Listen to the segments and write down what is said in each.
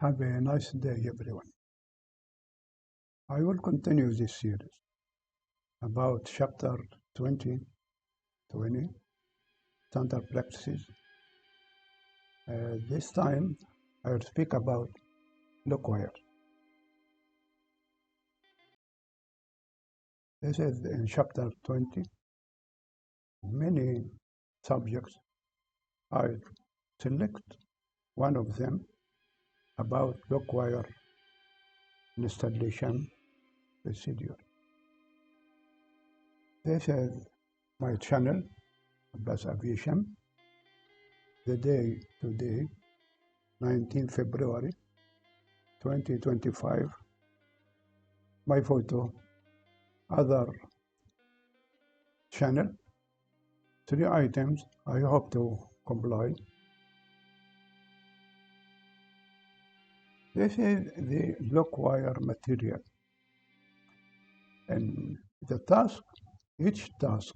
Have a nice day, everyone. I will continue this series about chapter 20, standard practices. This time, I will speak about Lockwire. This is in chapter 20. Many subjects. I select one of them about Lockwire installation procedure. This is my channel, Abbas Aviation. The day today, 19 February 2025. My photo, other channel, 3 items I hope to comply. This is the Lockwire material. And the task, each task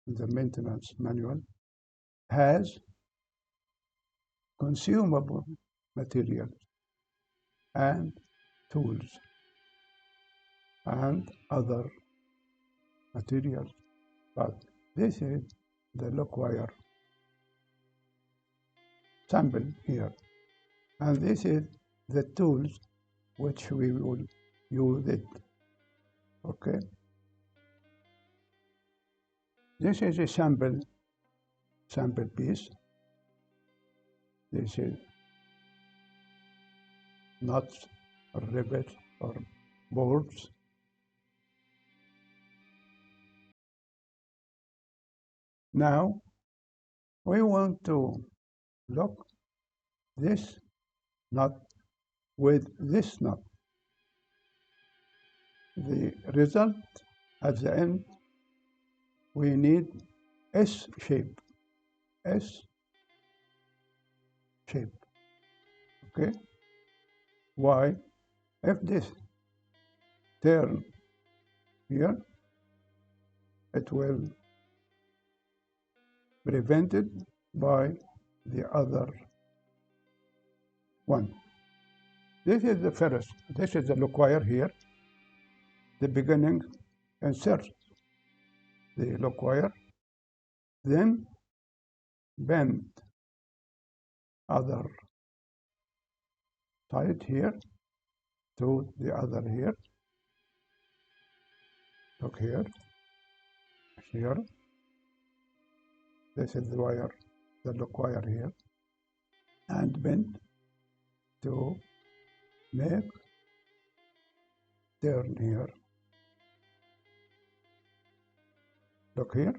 in the maintenance manual has consumable materials and tools and other materials. But this is the Lockwire sample here. And this is the tools which we will use it. Okay. This is a sample piece. This is nuts or rivets or bolts. Now we want to lock this nut with this nut. The result at the end, we need S shape. Okay? Why? If this turn here, it will be prevented by the other one. This is the first. This is the Lockwire here. The beginning, insert the Lockwire, then bend other side here to the other here. Look here. This is the wire, the Lockwire here, and bend to make turn here. Look here.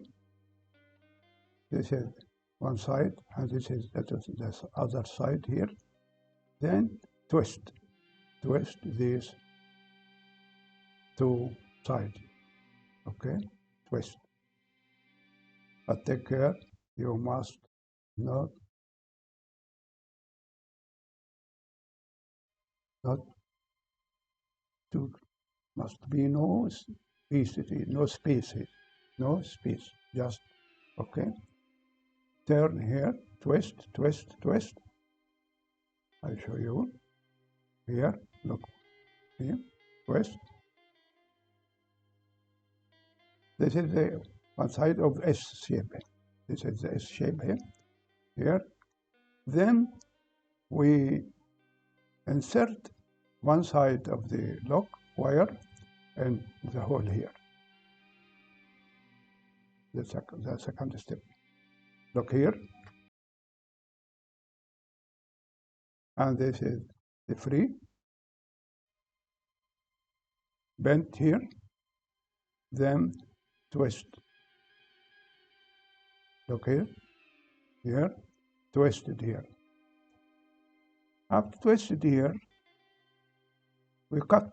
This is one side, and this is the other side here. Then twist these two sides. Okay, twist. But take care, you must not to must be no space, just okay. Turn here, twist. I'll show you here. Look here, twist. This is the one side of S shape. This is the S shape here. Then we insert one side of the lock wire and the hole here. The second step. Look here. And this is the free. Bend here. Then twist. Look here, twisted here. After twisted here, we cut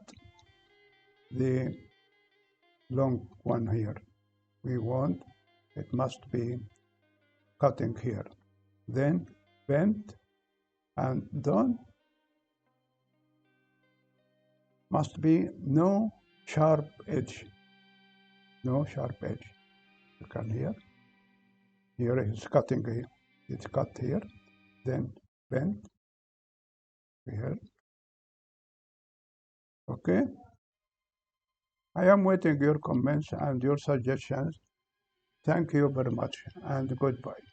the long one here. We want, it must be cutting here. Then bend and done. Must be no sharp edge. You can hear. Here is cutting here. It's cut here. Then bend here. Okay? I am waiting your comments and your suggestions. Thank you very much and goodbye.